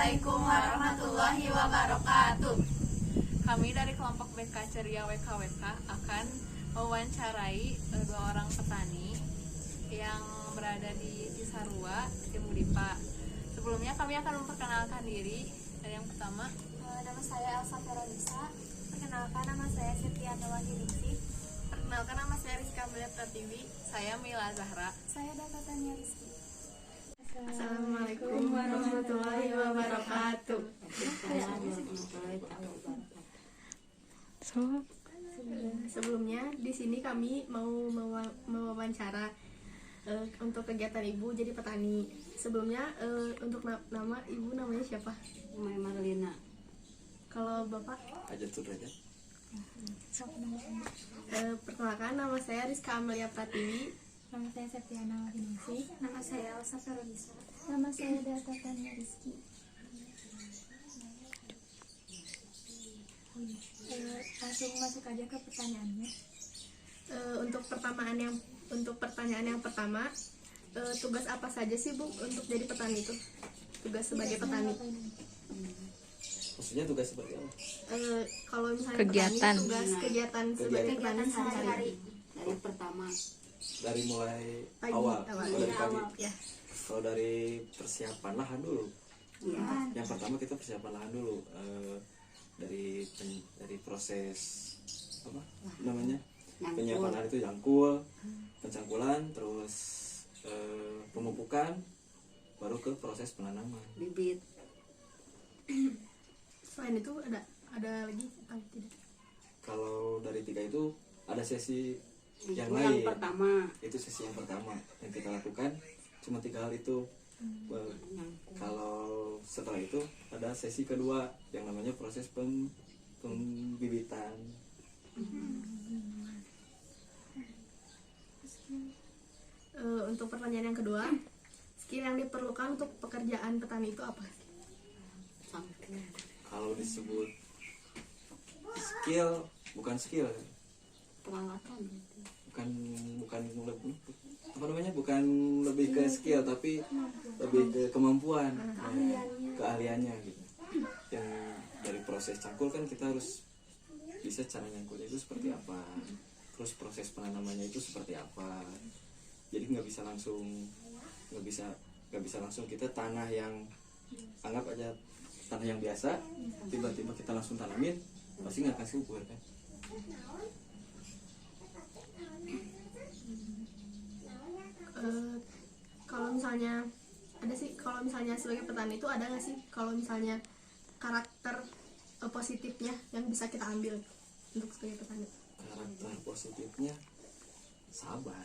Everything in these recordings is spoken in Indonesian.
Assalamualaikum warahmatullahi wabarakatuh. Kami dari kelompok BK Ceria WKWK akan mewawancarai dua orang petani yang berada di Cisarua, Timur Dipa. Sebelumnya kami akan memperkenalkan diri. Dari yang pertama, nama saya Elsa Veronisa. Perkenalkan, nama saya Setia Wahyuningsih. perkenalkan nama saya Rizka Amelia Pratiwi. Saya Mila Zahra. Saya Data Tania Rizky. Assalamualaikum warahmatullahi wabarakatuh. Sebelumnya di sini kami mau mewawancara untuk kegiatan ibu jadi petani. Sebelumnya untuk nama ibu namanya siapa? Umay Marlina. Kalau bapak? Aja tuh aja. Perkenalkan, nama saya Rizka Amelia Pratiwi. Nama saya Septiana Wahyuningsih. Nama saya Elsa Veronisa. Nama saya Data Tania Rizky. Langsung masuk aja ke pertanyaannya. Untuk pertanyaan yang pertama, tugas apa saja sih Bu untuk jadi petani itu? Tugas sebagai petani. Maksudnya tugas seperti apa? Kalau misalnya Kegiatan. petani, tugas kegiatan sebagai petani sehari-hari. Dari pertama Dari mulai Pagi, awal, awal. dari pagi. Ya. Kalau dari persiapan lahan dulu. Yang pertama kita persiapan lahan dulu. Dari proses apa namanya? Penyiapan lahan itu jangkul, pencangkulan, terus pemupukan, baru ke proses penanaman. bibit. Selain itu ada lagi atau tidak? Kalau dari 3 itu ada sesi yang Itu lain. yang pertama. Itu sesi yang pertama yang kita lakukan, cuma 3 hal itu. Kalau setelah itu ada sesi kedua yang namanya proses pembibitan. Untuk pertanyaan yang kedua, skill yang diperlukan untuk pekerjaan petani itu apa? Kalau disebut skill, bukan skill, Peralatan. bukan lebih apa namanya, bukan lebih ke skill tapi lebih ke kemampuan, keahliannya gitu. Yang dari proses cangkul kan kita harus bisa cara nyangkulnya itu seperti apa, terus proses penanamannya itu seperti apa. Jadi nggak bisa langsung kita tanah yang anggap aja tanah yang biasa tiba-tiba kita langsung tanamin, pasti nggak akan subur kan. Kalau misalnya sebagai petani itu ada nggak sih kalau misalnya karakter positifnya yang bisa kita ambil untuk sebagai petani? Karakter positifnya sabar.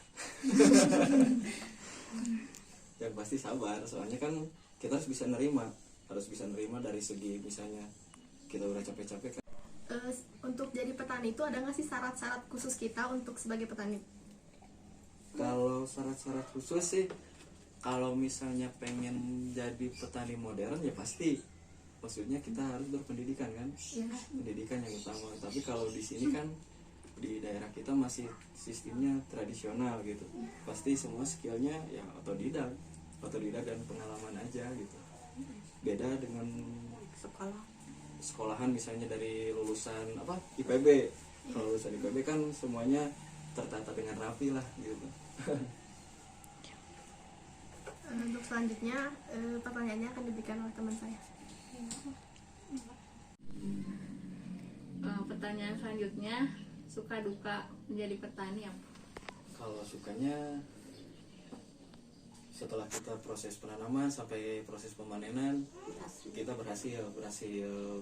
Yang pasti sabar, soalnya kan kita harus bisa nerima dari segi misalnya kita udah capek-capek kan. Untuk jadi petani itu ada nggak sih syarat-syarat khusus kita untuk sebagai petani? Kalau syarat-syarat khusus sih, kalau misalnya pengen jadi petani modern ya pasti, maksudnya kita harus berpendidikan kan, Ya. pendidikan yang utama. Tapi kalau di sini kan di daerah kita masih sistemnya tradisional gitu, pasti semua skillnya ya otodidak dan pengalaman aja gitu. Beda dengan sekolahan misalnya dari lulusan apa IPB. Kalau lulusan IPB kan semuanya tertata dengan rapi lah gitu. Untuk selanjutnya pertanyaannya akan diberikan oleh teman saya. pertanyaan selanjutnya, suka duka menjadi petani apa? Kalau sukanya setelah kita proses penanaman sampai proses pemanenan, kita berhasil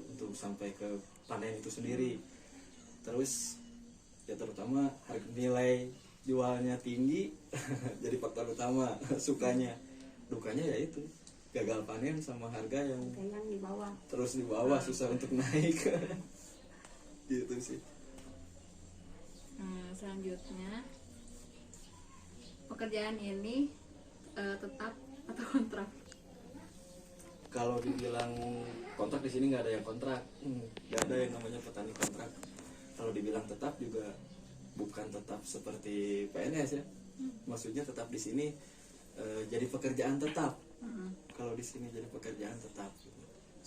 untuk sampai ke panen itu sendiri. Terus ya terutama harga nilai jualnya tinggi jadi faktor utama. Sukanya, dukanya ya itu gagal panen sama harga yang Di bawah. terus di bawah, susah untuk naik. Gitu sih. Selanjutnya, pekerjaan ini tetap atau kontrak? Kalau dibilang kontrak, di sini nggak ada yang kontrak, nggak ada yang namanya petani kontrak. Kalau dibilang tetap juga bukan tetap seperti PNS ya, maksudnya tetap di sini jadi pekerjaan tetap. Kalau di sini jadi pekerjaan tetap.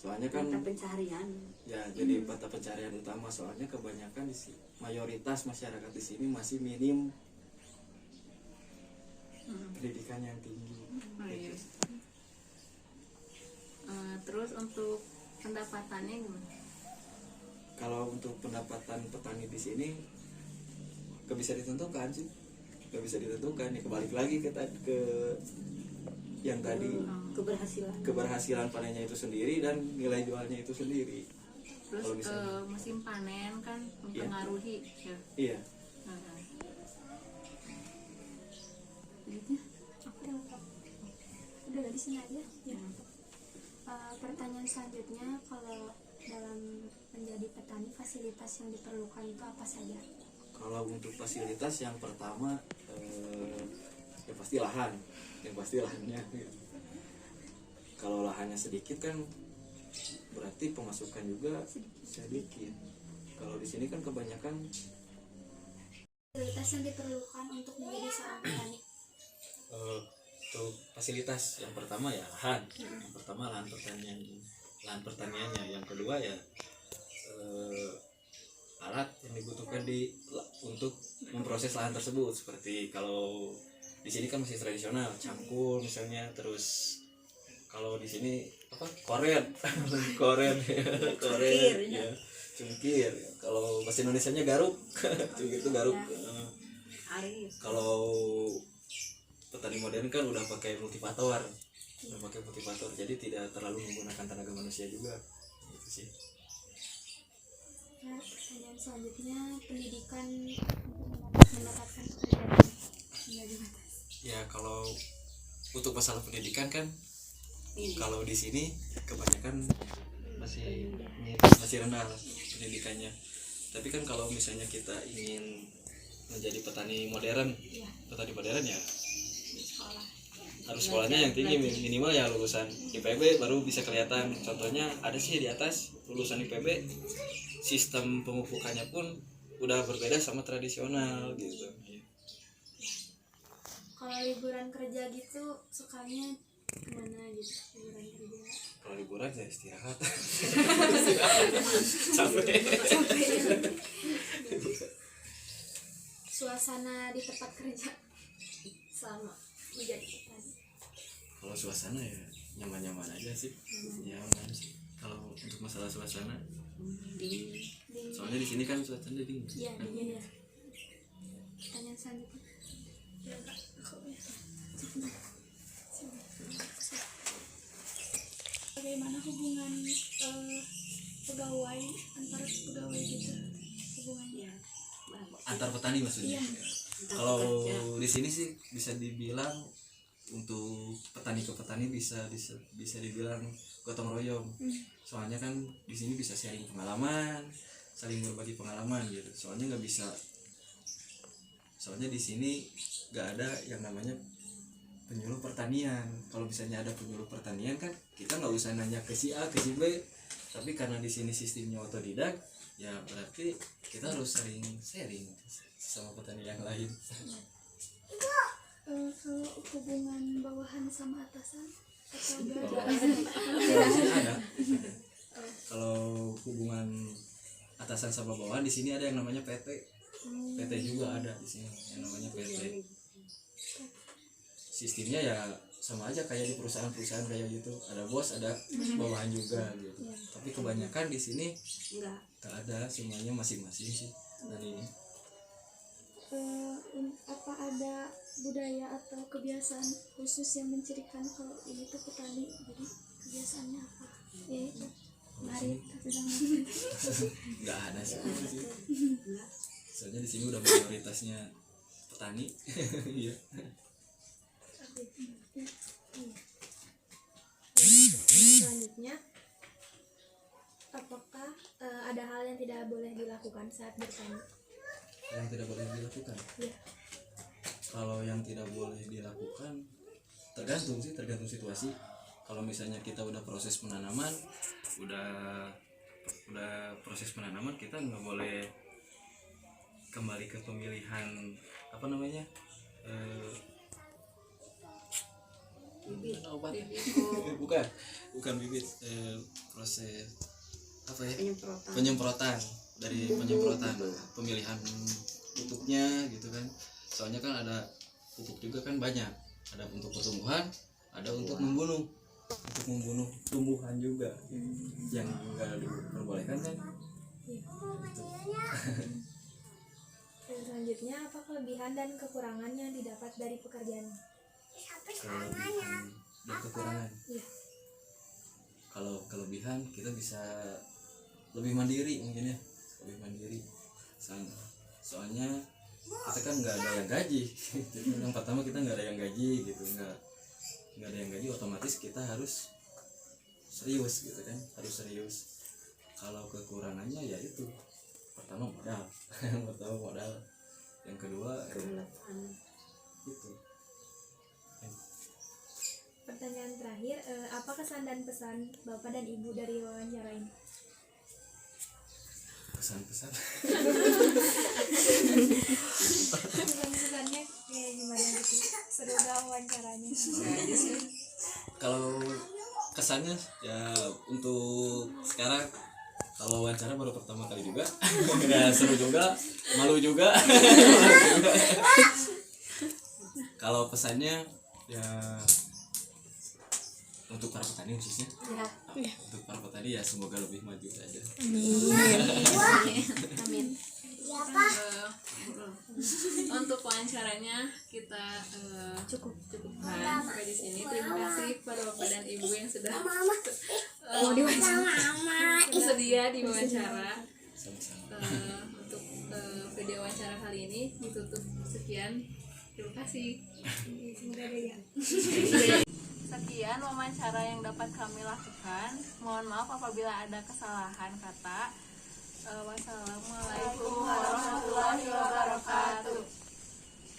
Soalnya kan mata pencaharian. ya jadi mata pencarian utama, soalnya kebanyakan mayoritas masyarakat di sini masih minim pendidikan yang tinggi. Oh, iya. Terus untuk pendapatannya gimana? Kalau untuk pendapatan petani di sini gak bisa ditentukan sih, gak bisa ditentukan ya, kebalik lagi ke yang tadi, keberhasilan panennya itu sendiri dan nilai jualnya itu sendiri. Terus Kalau misalnya musim panen kan mempengaruhi ya. iya, Gitu. Udah di sini aja ya. Pertanyaan selanjutnya, kalau dalam menjadi petani fasilitas yang diperlukan itu apa saja? kalau untuk fasilitas yang pertama ya pasti lahan, yang pasti lahannya. Kalau lahannya sedikit kan berarti pemasukan juga sedikit. Kalau di sini kan kebanyakan Fasilitas yang diperlukan untuk menjadi seorang petani. untuk fasilitas yang pertama ya lahan, yang pertama lahan pertaniannya, yang kedua ya alat yang dibutuhkan untuk memproses lahan tersebut, seperti kalau di sini kan masih tradisional cangkul misalnya, terus kalau di sini apa koren koren ya cungkir, kalau bahasa Indonesianya garuk cungkir itu garuk. Kalau petani modern kan udah pakai multivator, jadi tidak terlalu menggunakan tenaga manusia juga gitu sih. Ya, pertanyaan selanjutnya, pendidikan untuk mendapatkan pekerjaan menjadi batas. Ya kalau untuk masalah pendidikan kan kalau di sini kebanyakan masih rendah pendidikannya. Tapi kan kalau misalnya kita ingin menjadi petani modern ya harus sekolahnya yang tinggi, minimal ya lulusan IPB baru bisa kelihatan. Contohnya ada sih di atas lulusan IPB, sistem pemupukannya pun udah berbeda sama tradisional gitu. Kalau liburan kerja gitu sukanya kemana gitu? Liburan kerja Kalau liburan ya istirahat. Capek. Suasana di tempat kerja selama menjadi petani. Kalau suasana ya nyaman-nyaman aja sih, nyaman sih. Kalau untuk masalah suasana, soalnya di sini kan suasana dingin. Iya, dingin ya. Pertanyaan selanjutnya. Bagaimana hubungan pegawai antar pegawai gitu? Hubungannya? Antar petani maksudnya. Kalau di sini sih bisa dibilang untuk petani ke petani bisa dibilang gotong royong. Soalnya kan di sini bisa sharing pengalaman, saling berbagi pengalaman gitu. Soalnya di sini nggak ada yang namanya penyuluh pertanian. Kalau misalnya ada penyuluh pertanian kan kita nggak usah nanya ke si A ke si B, tapi karena di sini sistemnya otodidak, ya berarti kita harus sering sharing sama petani yang lain. Kalau hubungan bawahan sama atasan atau enggak? Kalau di sini ada. Kalau hubungan atasan sama bawahan di sini ada yang namanya PT. PT juga ada di sini yang namanya PT. Sistemnya ya sama aja kayak di perusahaan-perusahaan kayak gitu. Ada bos, ada bawahan juga gitu. Tapi kebanyakan di sini nggak ada, semuanya masing-masing sih. Dan ini apa ada budaya atau kebiasaan khusus yang mencirikan kalau ini tuh petani, jadi kebiasaannya apa? Ya itu menarik tapi nggak ada sih. Soalnya di sini udah mayoritasnya petani. Iya. Selanjutnya, apakah ada hal yang tidak boleh dilakukan saat bertani? Yang tidak boleh dilakukan? Iya. Kalau yang tidak boleh dilakukan tergantung situasi. Kalau misalnya kita udah proses penanaman, udah proses penanaman, kita nggak boleh kembali ke pemilihan bibit obat. Bibit. bukan bibit, proses apa ya, penyemprotan penyemprotan, dari penyemprotan, pemilihan pupuknya gitu kan. Soalnya kan ada pupuk juga kan banyak, ada untuk pertumbuhan, ada untuk membunuh tumbuhan juga yang enggak diperbolehkan kan. Selanjutnya, apa kelebihan dan kekurangan yang didapat dari pekerjaan? Kelebihan dan kekurangan. Iya. Kalau kelebihan kita bisa lebih mandiri mungkin ya, lebih mandiri. Soalnya kita kan nggak ada yang gaji. Jadi yang pertama kita nggak ada yang gaji gitu, nggak ada yang gaji, otomatis kita harus serius gitu kan, harus serius. Kalau kekurangannya ya itu, pertama modal, yang kedua ya kelelahan itu. Pertanyaan terakhir, apa kesan dan pesan Bapak dan Ibu dari wawancara ini? Pesan-pesan Pesan-pesannya kayak gimana gitu? Seru gak wawancaranya? kalau kesannya ya untuk sekarang, kalau wawancara baru pertama kali juga ya seru juga, malu juga. Kalau pesannya ya untuk para petani khususnya, untuk para petani ya semoga lebih maju saja. Amin. Untuk wawancaranya kita cukupkan sampai di sini. Terima kasih kepada Bapak dan Ibu yang sudah bersedia diwawancara. Sama-sama. Untuk video wawancara kali ini ditutup sekian. Terima kasih. Sekian wawancara yang dapat kami lakukan. Mohon maaf apabila ada kesalahan kata.